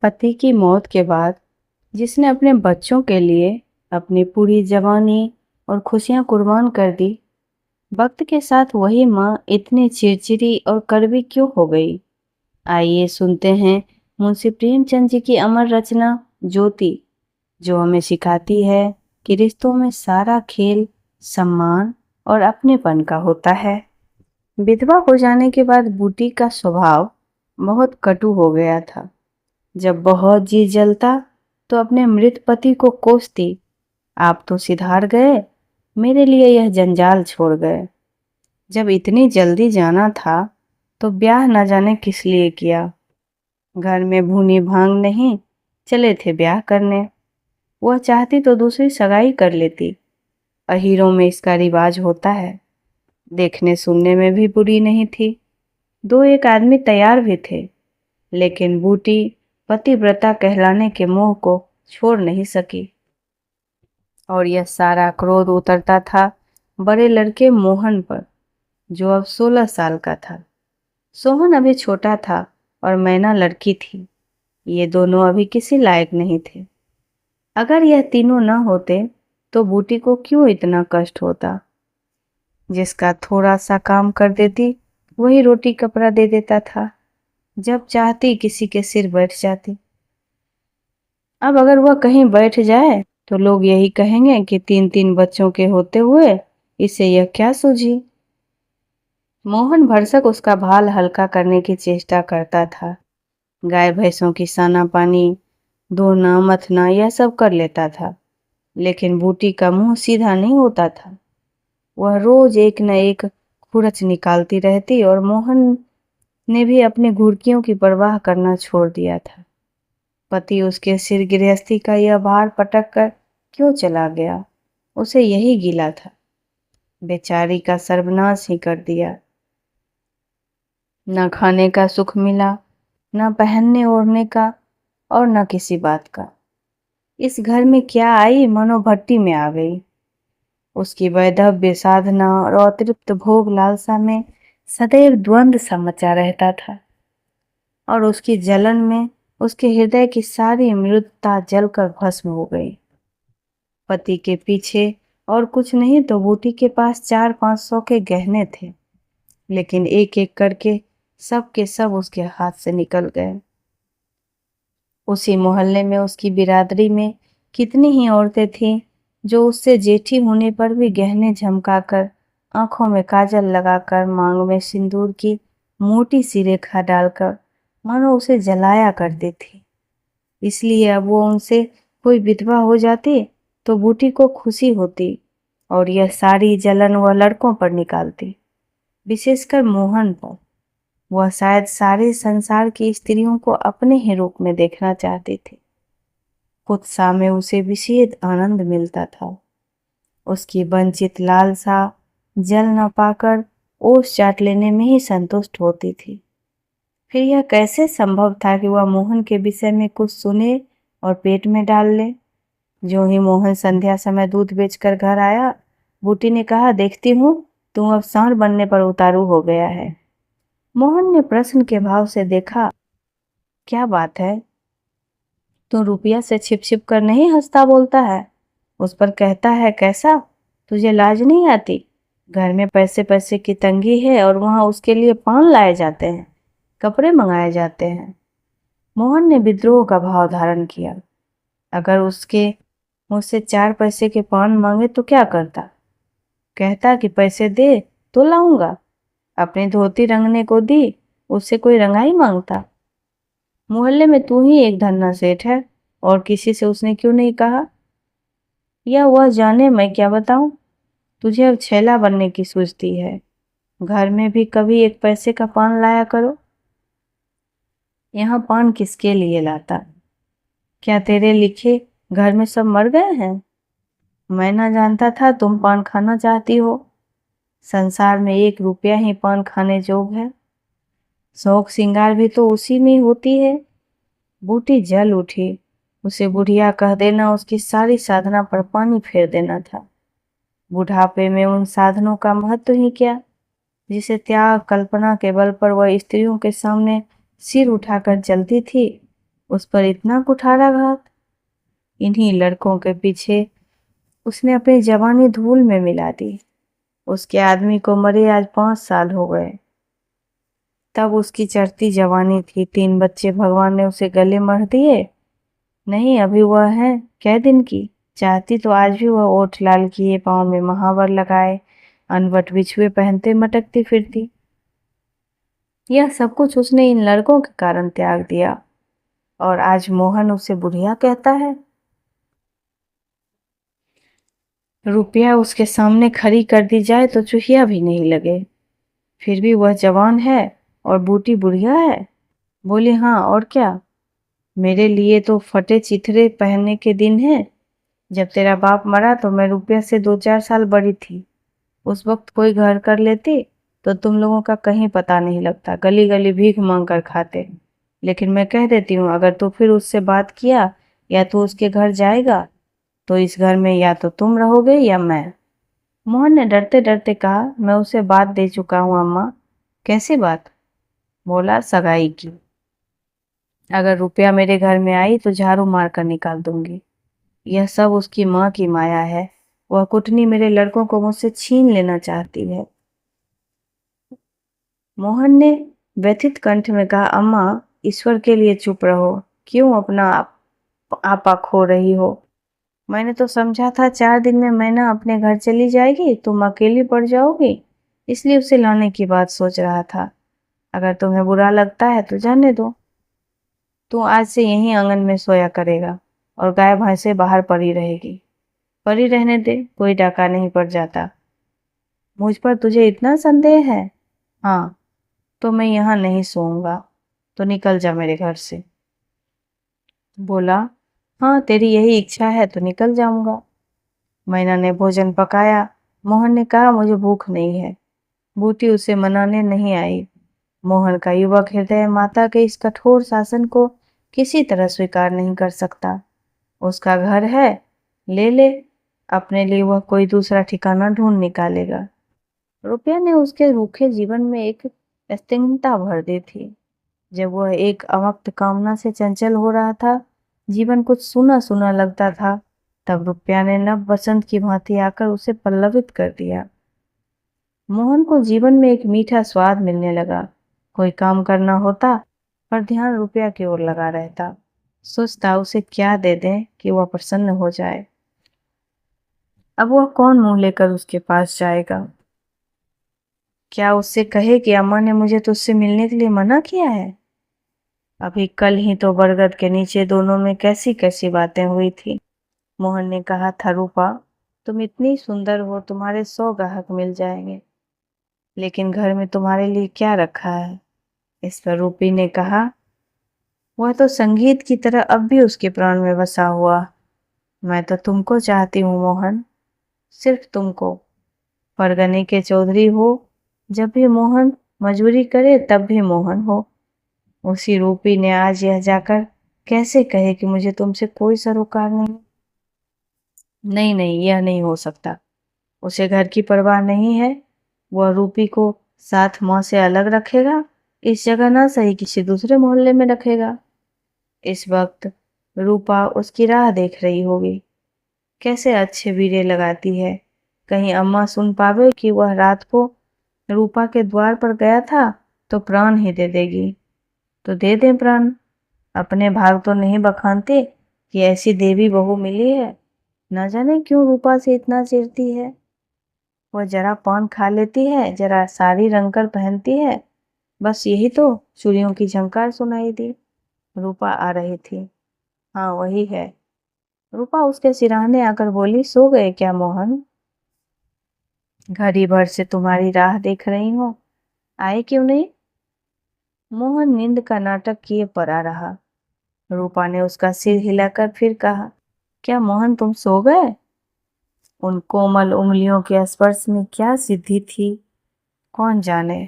पति की मौत के बाद जिसने अपने बच्चों के लिए अपनी पूरी जवानी और खुशियां कुर्बान कर दी, वक्त के साथ वही माँ इतनी चिड़चिड़ी और कड़वी क्यों हो गई? आइए सुनते हैं मुंशी प्रेमचंद जी की अमर रचना ज्योति, जो हमें सिखाती है कि रिश्तों में सारा खेल सम्मान और अपनेपन का होता है। विधवा हो जाने के बाद बूटी का स्वभाव बहुत कटु हो गया था। जब बहुत जी जलता तो अपने मृत पति को कोसती, आप तो सिधार गए, मेरे लिए यह जंजाल छोड़ गए। जब इतनी जल्दी जाना था तो ब्याह न जाने किस लिए किया। घर में भूनी भांग नहीं, चले थे ब्याह करने। वह चाहती तो दूसरी सगाई कर लेती, अहीरों में इसका रिवाज होता है। देखने सुनने में भी बुरी नहीं थी, दो एक आदमी तैयार भी थे, लेकिन बूटी पतिव्रता कहलाने के मोह को छोड़ नहीं सकी। और यह सारा क्रोध उतरता था बड़े लड़के मोहन पर, जो अब 16 साल का था। सोहन अभी छोटा था और मैना लड़की थी। ये दोनों अभी किसी लायक नहीं थे। अगर यह तीनों न होते तो बूटी को क्यों इतना कष्ट होता। जिसका थोड़ा सा काम कर देती वही रोटी कपड़ा दे देता था, जब चाहती किसी के सिर बैठ जाती। अब अगर वह कहीं बैठ जाए तो लोग यही कहेंगे कि 3-3 बच्चों के होते हुए इसे यह क्या सूझी। मोहन भरसक उसका भाल हल्का करने की चेष्टा करता था। गाय भैंसों की साना पानी, धोना मथना यह सब कर लेता था, लेकिन बूटी का मुंह सीधा नहीं होता था। वह रोज एक न एक खुरच निकालती रहती और मोहन ने भी अपनी घुड़कियों की परवाह करना छोड़ दिया था। पति उसके सिर गृहस्थी का यह भार पटक कर क्यों चला गया, उसे यही गिला था। बेचारी का सर्वनाश ही कर दिया। न खाने का सुख मिला, न पहनने ओढ़ने का, और न किसी बात का। इस घर में क्या आई मनोभट्टी में आ गई। उसकी वैधव्य साधना और अतिरिक्त भोग लालसा में सदैव द्वंद्व सा मचा रहता था, और उसकी जलन में उसके हृदय की सारी मृदुता जलकर भस्म हो गई। पति के पीछे और कुछ नहीं तो बूटी के पास 400-500 के गहने थे, लेकिन एक एक करके सब के सब उसके हाथ से निकल गए। उसी मोहल्ले में उसकी बिरादरी में कितनी ही औरतें थीं जो उससे जेठी होने पर भी गहने झमकाकर, आंखों में काजल लगाकर, मांग में सिंदूर की मोटी सी रेखा डालकर मानो उसे जलाया करती थी। इसलिए अब वो उनसे कोई विधवा हो जाती तो बूटी को खुशी होती, और यह सारी जलन वह लड़कों पर निकालती, विशेषकर मोहन पर। वह शायद सारे संसार की स्त्रियों को अपने ही रूप में देखना चाहती थी। कुत्सा में उसे विशेष आनंद मिलता था। उसकी वंचित लालसा जल न पाकर ओस चाट लेने में ही संतुष्ट होती थी। फिर यह कैसे संभव था कि वह मोहन के विषय में कुछ सुने और पेट में डाल ले। जो ही मोहन संध्या समय दूध बेचकर घर आया, बूटी ने कहा, देखती हूँ तुम अब सांड बनने पर उतारू हो गया है। मोहन ने प्रश्न के भाव से देखा, क्या बात है, तू रुपया से छिप छिप कर नहीं हंसता बोलता है, उस पर कहता है कैसा, तुझे लाज नहीं आती। घर में पैसे पैसे की तंगी है और वहां उसके लिए पान लाए जाते हैं, कपड़े मंगाए जाते हैं। मोहन ने विद्रोह का भाव धारण किया। अगर उसके मुझसे 4 पैसे के पान मांगे तो क्या करता। कहता कि पैसे दे तो लाऊंगा। अपनी धोती रंगने को दी, उससे कोई रंगाई मांगता। मोहल्ले में तू ही एक धन्ना सेठ है, और किसी से उसने क्यों नहीं कहा। या वह जाने, मैं क्या बताऊं। तुझे अब छैला बनने की सूझती है। घर में भी कभी 1 पैसे का पान लाया करो। यहाँ पान किसके लिए लाता। क्या तेरे लिखे घर में सब मर गए हैं। मैं ना जानता था तुम पान खाना चाहती हो। संसार में 1 रुपया ही पान खाने जोग है। शौक श्रृंगार भी तो उसी में होती है। बूटी जल उठी। उसे बुढ़िया कह देना उसकी सारी साधना पर पानी फेर देना था। बुढ़ापे में उन साधनों का महत्व ही क्या, जिसे त्याग कल्पना के बल पर वह स्त्रियों के सामने सिर उठाकर चलती थी। उस पर इतना कुठाराघात। इन्हीं लड़कों के पीछे उसने अपनी जवानी धूल में मिला दी। उसके आदमी को मरे आज 5 साल हो गए। तब उसकी चढ़ती जवानी थी, 3 बच्चे भगवान ने उसे गले मढ़ दिए। नहीं, अभी वह है कै दिन की। चाहती तो आज भी वह ओठ लाल किए, पाँव में महावर लगाए, अनवट बिछुए पहनते मटकती फिरती। यह सब कुछ उसने इन लड़कों के कारण त्याग दिया, और आज मोहन उसे बुढ़िया कहता है। रुपया उसके सामने खड़ी कर दी जाए तो चूहिया भी नहीं लगे। फिर भी वह जवान है और बूटी बुढ़िया है। बोली, हाँ और क्या। मेरे लिए तो फटे चिथड़े पहनने के दिन हैं। जब तेरा बाप मरा तो मैं रुपया से 2-4 साल बड़ी थी। उस वक्त कोई घर कर लेती तो तुम लोगों का कहीं पता नहीं लगता, गली गली भीख मांग कर खाते। लेकिन मैं कह देती हूँ, अगर तू फिर उससे बात किया या तू उसके घर जाएगा तो इस घर में या तो तुम रहोगे या मैं। मोहन ने डरते डरते कहा, मैं उसे बात दे चुका हूँ अम्मा। कैसी बात। बोला, सगाई की। अगर रुपया मेरे घर में आई तो झाड़ू मार कर निकाल दूंगी। यह सब उसकी माँ की माया है। वह कुटनी मेरे लड़कों को मुझसे छीन लेना चाहती है। मोहन ने व्यथित कंठ में कहा, अम्मा ईश्वर के लिए चुप रहो। क्यों अपना आपा खो रही हो। मैंने तो समझा था 4 दिन में मैना अपने घर चली जाएगी, तुम अकेली पड़ जाओगी, इसलिए उसे लाने की बात सोच रहा था। अगर तुम्हें बुरा लगता है तो जाने दो। तू आज से यहीं आंगन में सोया करेगा और गाय भैंसे बाहर पड़ी रहेगी। पड़ी रहने दे, कोई डाका नहीं पड़ जाता। मुझ पर तुझे इतना संदेह है। हाँ, तो मैं यहाँ नहीं सोऊंगा, तो निकल जा मेरे घर से। बोला, हाँ तेरी यही इच्छा है तो निकल जाऊंगा। मैना ने भोजन पकाया। मोहन ने कहा, मुझे भूख नहीं है। बूटी उसे मनाने नहीं आई। मोहन का युवक हृदय माता के इस कठोर शासन को किसी तरह स्वीकार नहीं कर सकता। उसका घर है, ले ले, अपने लिए वह कोई दूसरा ठिकाना ढूंढ निकालेगा। रुपया ने उसके रूखे जीवन में एक स्तब्धता भर दी थी। जब वह एक अव्यक्त कामना से चंचल हो रहा था, जीवन कुछ सूना सूना लगता था, तब रुपया ने नव बसंत की भांति आकर उसे पल्लवित कर दिया। मोहन को जीवन में एक मीठा स्वाद मिलने लगा। कोई काम करना होता पर ध्यान रुपया की ओर लगा रहता। सोचता उसे क्या दे दें कि वह प्रसन्न हो जाए। अब वह कौन मुंह लेकर उसके पास जाएगा। क्या उससे कहे कि अम्मा ने मुझे तुझसे मिलने के लिए मना किया है। अभी कल ही तो बरगद के नीचे दोनों में कैसी कैसी बातें हुई थी। मोहन ने कहा था, रूपा तुम इतनी सुंदर हो, तुम्हारे 100 ग्राहक मिल जाएंगे, लेकिन घर में तुम्हारे लिए क्या रखा है। इस पर रूपी ने कहा, वह तो संगीत की तरह अब भी उसके प्राण में बसा हुआ। मैं तो तुमको चाहती हूँ मोहन, सिर्फ तुमको। परगने के चौधरी हो, जब भी मोहन मजबूरी करे तब भी मोहन हो। उसी रूपी ने आज यह जाकर कैसे कहे कि मुझे तुमसे कोई सरोकार नहीं। नहीं नहीं, यह नहीं हो सकता। उसे घर की परवाह नहीं है। वह रूपी को साथ माँ से अलग रखेगा, इस जगह ना सही किसी दूसरे मोहल्ले में रखेगा। इस वक्त रूपा उसकी राह देख रही होगी, कैसे अच्छे बीड़े लगाती है। कहीं अम्मा सुन पावे कि वह रात को रूपा के द्वार पर गया था तो प्राण ही दे देगी। तो दे दे प्राण, अपने भाग तो नहीं बखानते कि ऐसी देवी बहू मिली है। न जाने क्यों रूपा से इतना चिढ़ती है। वह जरा पान खा लेती है, जरा साड़ी रंगकर पहनती है, बस यही तो चूड़ियों की झंकार सुनाई दी। रूपा आ रही थी। हाँ वही है। रूपा उसके सिरहाने आकर बोली, सो गए क्या मोहन। घड़ी भर से तुम्हारी राह देख रही हूँ, आए क्यों नहीं। मोहन नींद का नाटक किए पड़ा रहा। रूपा ने उसका सिर हिलाकर फिर कहा, क्या मोहन तुम सो गए। उन कोमल उंगलियों के स्पर्श में क्या सिद्धि थी, कौन जाने।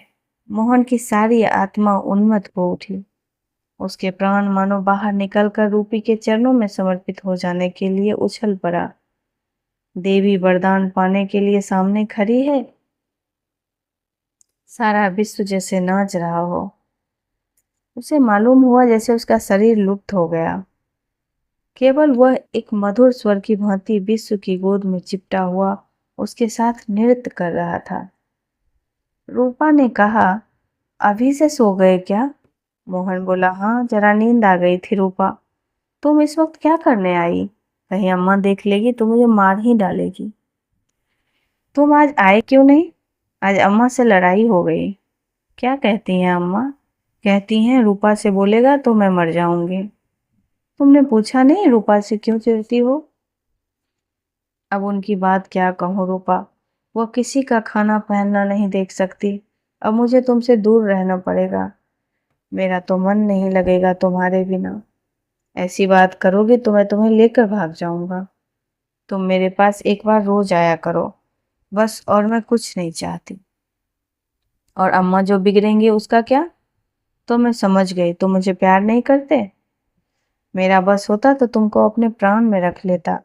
मोहन की सारी आत्मा उन्मत्त हो उठी। उसके प्राण मानो बाहर निकलकर रूपी के चरणों में समर्पित हो जाने के लिए उछल पड़ा। देवी वरदान पाने के लिए सामने खड़ी है। सारा विश्व जैसे नाच रहा हो। उसे मालूम हुआ जैसे उसका शरीर लुप्त हो गया। केवल वह एक मधुर स्वर की भांति विश्व की गोद में चिपटा हुआ उसके साथ नृत्य कर रहा था। रूपा ने कहा, अभी से सो गए क्या? मोहन बोला, हाँ, जरा नींद आ गई थी रूपा। तुम इस वक्त क्या करने आई? कहीं अम्मा देख लेगी तो मुझे मार ही डालेगी। तुम आज आए क्यों नहीं? आज अम्मा से लड़ाई हो गई। क्या कहती हैं अम्मा? कहती हैं रूपा से बोलेगा तो मैं मर जाऊंगी। तुमने पूछा नहीं रूपा से क्यों चिढ़ती हो? अब उनकी बात क्या कहूँ रूपा, वो किसी का खाना पहनना नहीं देख सकती। अब मुझे तुमसे दूर रहना पड़ेगा। मेरा तो मन नहीं लगेगा तुम्हारे बिना। ऐसी बात करोगे तो मैं तुम्हें लेकर भाग जाऊंगा। तुम मेरे पास एक बार रोज आया करो, बस, और मैं कुछ नहीं चाहती। और अम्मा जो बिगड़ेंगी उसका क्या? तो मैं समझ गई तुम मुझे प्यार नहीं करते। मेरा बस होता तो तुमको अपने प्राण में रख लेता।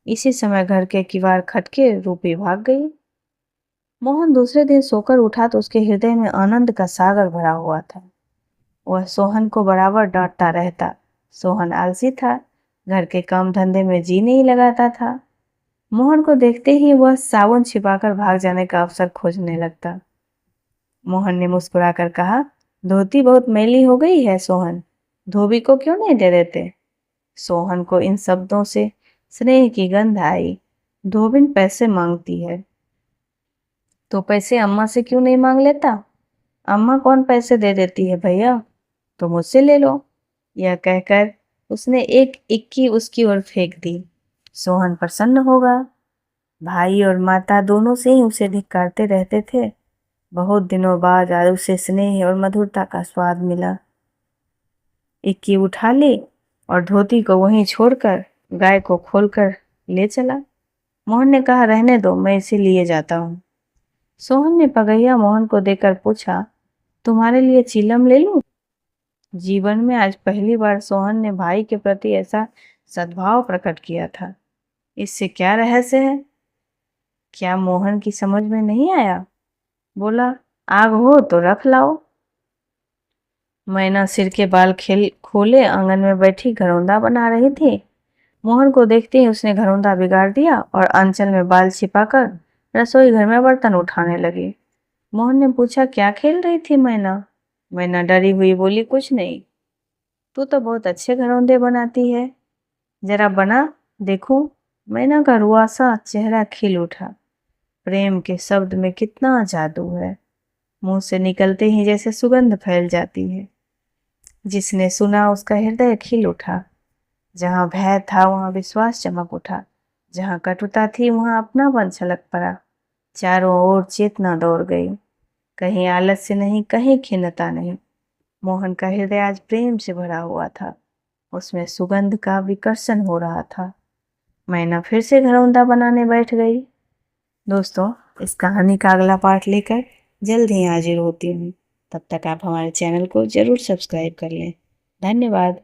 इसी समय घर के किवाड़ खटके रूपी भाग गई। मोहन दूसरे दिन सोकर उठा तो उसके हृदय में आनंद का सागर भरा हुआ था। वह सोहन को बराबर डांटता रहता। सोहन आलसी था, घर के काम धंधे में जी नहीं लगाता था। मोहन को देखते ही वह साबुन छिपाकर भाग जाने का अवसर खोजने लगता। मोहन ने मुस्कुराकर कहा, धोती बहुत मैली हो गई है सोहन, धोबी को क्यों नहीं दे देते? सोहन को इन शब्दों से स्नेह की गंध आई। धोबिन पैसे मांगती है तो पैसे अम्मा से क्यों नहीं मांग लेता? अम्मा कौन पैसे दे देती है भैया, तो मुझसे ले लो। यह कहकर उसने एक इक्की उसकी ओर फेंक दी। सोहन प्रसन्न होगा। भाई और माता दोनों से ही उसे धिक्कारते रहते थे। बहुत दिनों बाद आज उसे स्नेह और मधुरता का स्वाद मिला। इक्की उठा ली और धोती को वहीं छोड़कर गाय को खोलकर ले चला। मोहन ने कहा, रहने दो, मैं इसे लिए जाता हूँ। सोहन ने पगैया मोहन को देकर पूछा, तुम्हारे लिए चीलम ले लूं? जीवन में आज पहली बार सोहन ने भाई के प्रति ऐसा सद्भाव प्रकट किया था। इससे क्या रहस्य है? क्या मोहन की समझ में नहीं आया? बोला, आग हो तो रख लाओ। मैना सिर के बाल खेल खोले आंगन में बैठी घरौंदा बना रही थी। मोहन को देखते ही उसने घरौंदा बिगाड़ दिया और आंचल में बाल छिपाकर रसोई घर में बर्तन उठाने लगी। मोहन ने पूछा, क्या खेल रही थी मैना? मैना डरी हुई बोली, कुछ नहीं। तू तो बहुत अच्छे घरौंदे बनाती है, जरा बना देखूं। मैना का रुआसा चेहरा खिल उठा। प्रेम के शब्द में कितना जादू है, मुंह से निकलते ही जैसे सुगंध फैल जाती है। जिसने सुना उसका हृदय खिल उठा। जहां भय था वहां विश्वास चमक उठा। जहां कटुता थी वहां अपनापन छलक पड़ा। चारों ओर चेतना दौड़ गई। कहीं आलस्य नहीं, कहीं खिन्नता नहीं। मोहन का हृदय आज प्रेम से भरा हुआ था। उसमें सुगंध का विकर्षण हो रहा था। मैना फिर से घरौंदा बनाने बैठ गई। दोस्तों, इस कहानी का अगला पार्ट लेकर जल्द ही हाजिर होती हूँ। तब तक आप हमारे चैनल को जरूर सब्सक्राइब कर लें। धन्यवाद।